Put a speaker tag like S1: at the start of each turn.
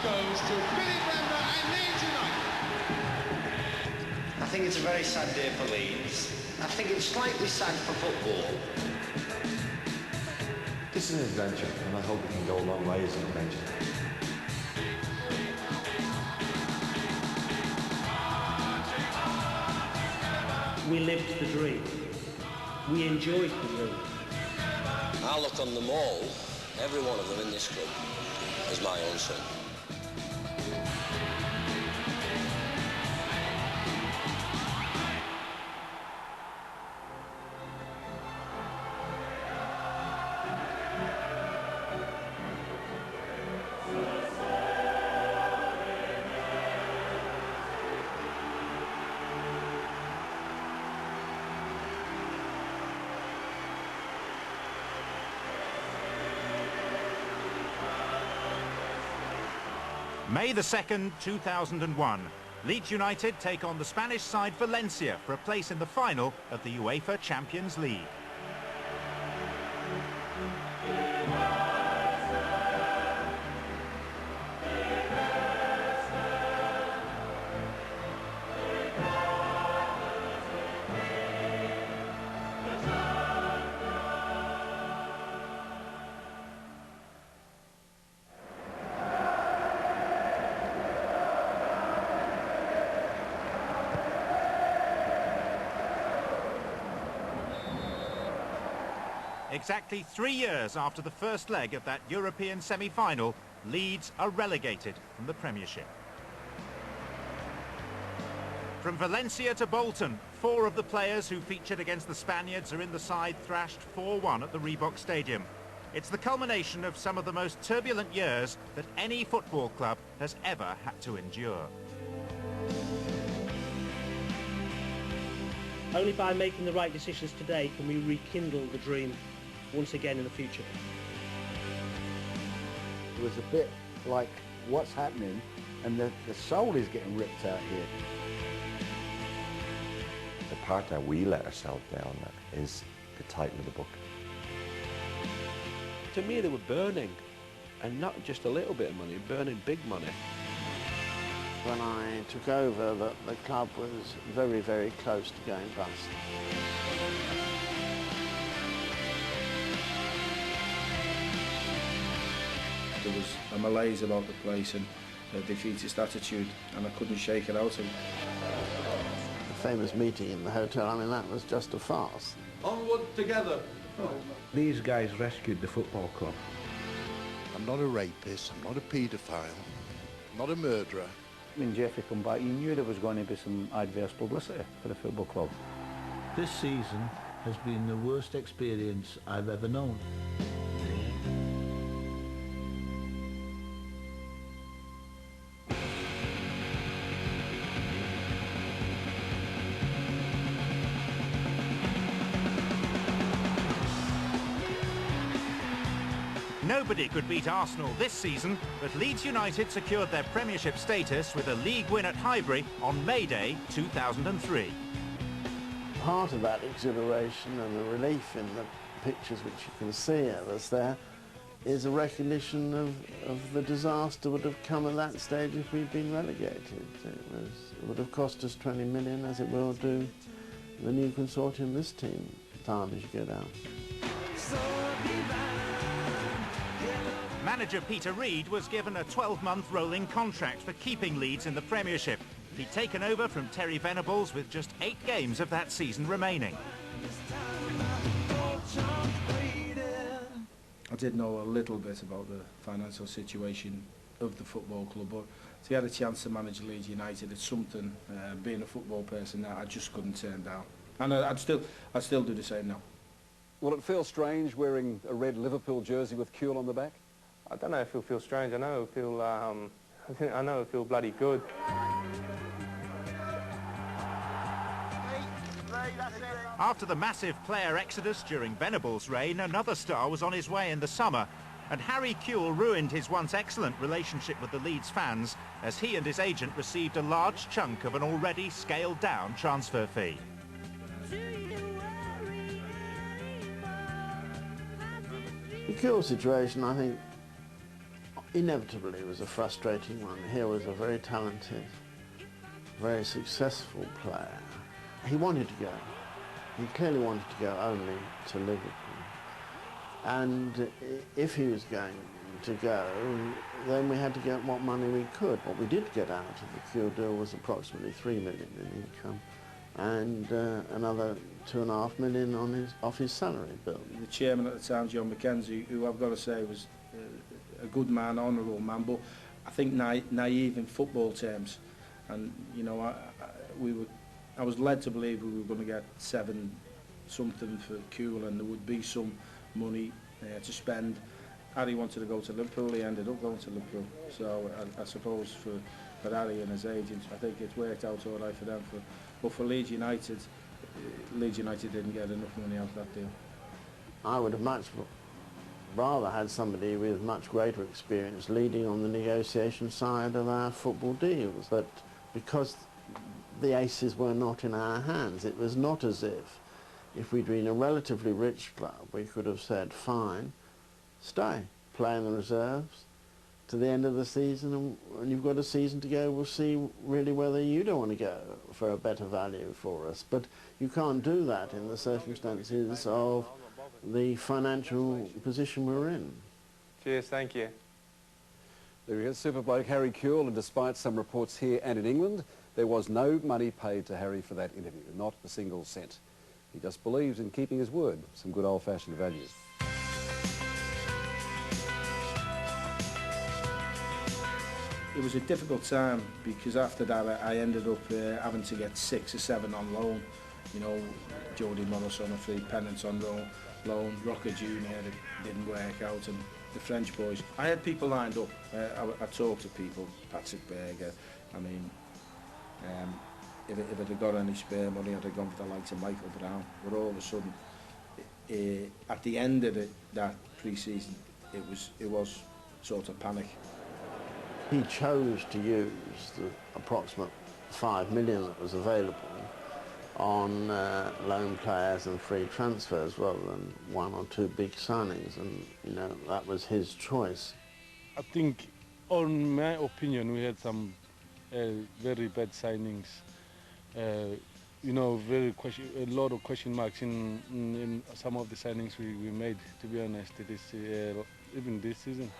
S1: goes to Philip Lambert and Leeds United.
S2: I think it's a very sad day for Leeds. I think it's slightly sad for football.
S3: This is an adventure, and I hope it can go a long way as an adventure.
S4: We lived the dream. We enjoyed the dream.
S5: I look on them all, every one of them in this club, as my own son.
S6: May the 2nd, 2001. Leeds United take on the Spanish side Valencia for a place in the final of the UEFA Champions League. Exactly 3 years after the first leg of that European semi-final, Leeds are relegated from the Premiership. From Valencia to Bolton, 4 of the players who featured against the Spaniards are in the side thrashed 4-1 at the Reebok Stadium. It's the culmination of some of the most turbulent years that any football club has ever had to endure.
S4: Only by making the right decisions today can we rekindle the dream once again in the future.
S7: It was a bit like what's happening, and the soul is getting ripped out here.
S3: The part that we let ourselves down at is the title of the book.
S8: To me, they were burning, and not just a little bit of money, burning big money.
S9: When I took over, the club was very, very close to going bust.
S10: There was a malaise about the place and a defeatist attitude, and I couldn't shake it out of them.
S9: The famous meeting in the hotel, I mean, that was just a farce.
S11: Onward together!
S7: These guys rescued the football club.
S12: I'm not a rapist, I'm not a paedophile, I'm not a murderer.
S13: When Jeffrey come back, you knew there was going to be some adverse publicity for the football club.
S14: This season has been the worst experience I've ever known.
S6: Nobody could beat Arsenal this season, but Leeds United secured their Premiership status with a league win at Highbury on May Day 2003.
S9: Part of that exhilaration and the relief in the pictures which you can see of us there is a recognition of the disaster would have come at that stage if we'd been relegated. It would have cost us 20 million, as it will do the new consortium this team, time as you go down.
S6: Manager Peter Reid was given a 12-month rolling contract for keeping Leeds in the Premiership. He'd taken over from Terry Venables with just 8 games of that season remaining.
S10: I did know a little bit about the financial situation of the football club, but to get a chance to manage Leeds United, it's something, being a football person, that I just couldn't turn down. And I'd still do the same now.
S15: Will it feel strange wearing a red Liverpool jersey with Kewell on the back?
S16: I don't know if it'll feel strange. I know it'll feel bloody good.
S6: After the massive player exodus during Venables' reign, another star was on his way in the summer, and Harry Kewell ruined his once excellent relationship with the Leeds fans as he and his agent received a large chunk of an already scaled-down transfer fee.
S9: The Kewell situation, I think, inevitably was a frustrating one. Here was a very talented, very successful player. He wanted to go. He clearly wanted to go only to Liverpool. And if he was going to go, then we had to get what money we could. What we did get out of the Kewell deal was approximately $3 million in income and another $2.5 million off his salary bill.
S10: The chairman at the time, John McKenzie, who I've got to say was a good man, honourable man, but I think naive in football terms. And you know, I was led to believe we were going to get 7 something for Kewell, and there would be some money to spend. Harry wanted to go to Liverpool. He ended up going to Liverpool. So I suppose for Harry and his agents, I think it's worked out all right for them. But for Leeds United didn't get enough money out of that deal.
S9: I would have much rather had somebody with much greater experience leading on the negotiation side of our football deals. But because the aces were not in our hands, it was not as if we'd been a relatively rich club, we could have said, fine, stay, play in the reserves to the end of the season, and you've got a season to go, we'll see really whether you don't want to go for a better value for us. But you can't do that in the circumstances of the financial position we're in.
S16: Cheers, thank you.
S15: There he is, super bloke Harry Kewell, and despite some reports here and in England, there was no money paid to Harry for that interview, not a single cent. He just believes in keeping his word, some good old-fashioned values.
S10: It was a difficult time because after that I ended up having to get 6 or 7 on loan. You know, Jody Morris on a free, Pennant on loan, Rocker Jr. It didn't work out, and the French boys. I had people lined up. I talked to people, Patrick Berger. I mean, if I'd have got any spare money, I'd have gone for the likes of Michael Brown. But all of a sudden, at the end of that pre-season, it was sort of panic.
S9: He chose to use the approximate $5 million that was available on loan players and free transfers rather than 1 or 2 big signings, and you know, that was his choice.
S11: I think, on my opinion, we had some very bad signings. You know, a lot of question marks in some of the signings we made, to be honest, even this season.